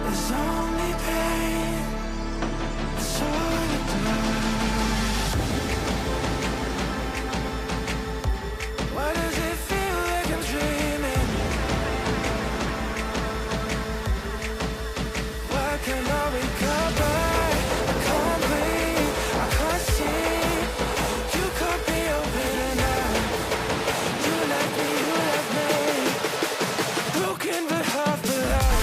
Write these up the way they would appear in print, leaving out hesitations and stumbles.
There's only pain. It's all you do. Why does it feel like I'm dreaming? Why can't I wake up? I can't breathe, I can't see. You cut me open and out. You left me, broken but half alive.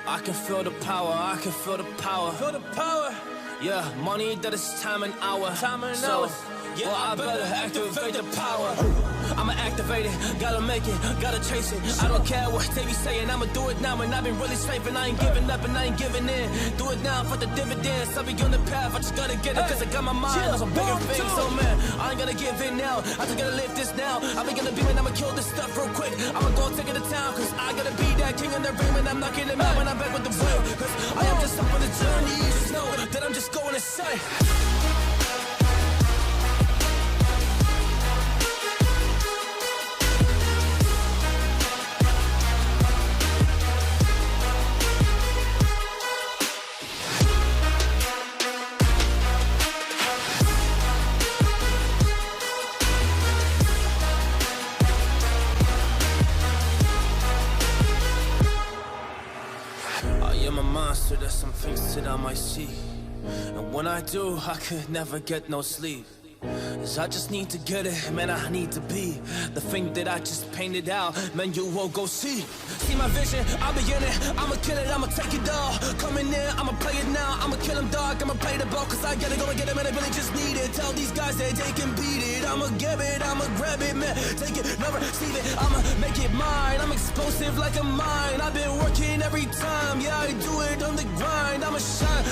I can feel the power, I can feel the power. Feel the power. Yeah, money that is time and hour. Time and hour. Yeah, well, I better activate the power. I'ma activate it, gotta make it, gotta chase it. I don't care what they be saying, I'ma do it now. And I've been really straight, and I ain't giving up and I ain't giving in. Do it now for the dividends. I'll be on the path, I just gotta get it, cause I got my mind on some bigger things. So man, I ain't gonna give in now, I just gotta live this now. I'm gonna be when I'ma kill this stuff real quick. I'ma go take it to town, cause I gotta be that king in the ring. When I'm knocking them out when I'm back with the wheel. Cause I am just up on the journey, you just know that I'm just going insane. There's some things that I might see, and when I do, I could never get no sleep. Cause I just need to get it, man, I need to be the thing that I just painted out, man, you will go see. See my vision, I'll be in it, I'ma kill it, I'ma take it all. Coming in, I'ma play it now, I'ma kill him dog, I'ma play the ball. Cause I gotta go and get it, man, I really just need it. Tell these guys that they can beat it, I'ma give it, I'ma grab it, man. Take it, never receive it, I'ma make it mine. I'm explosive like a mine, I've been working every time. Yeah, I do it on the grind, I'ma shine,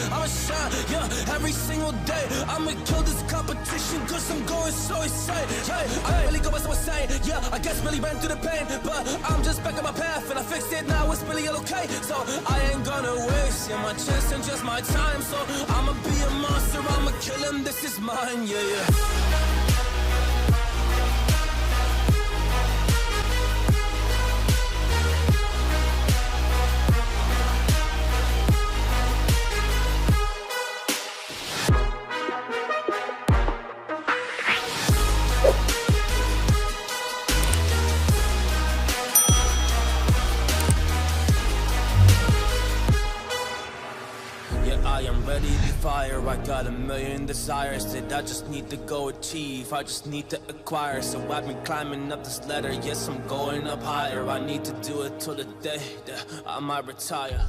yeah, every single day. I'ma kill this competition, cause I'm going so insane. Hey, I really go by so insane. Yeah, I guess really ran through the pain, but I'm just back on my path and I fixed it now. It's really okay. So I ain't gonna waste my chance and just my time. So I'ma be a monster, I'ma kill him. This is mine. Yeah, yeah. Fire, I got a million desires that I just need to go achieve, I just need to acquire. So I've been climbing up this ladder, yes I'm going up higher. I need to do it till the day that I might retire.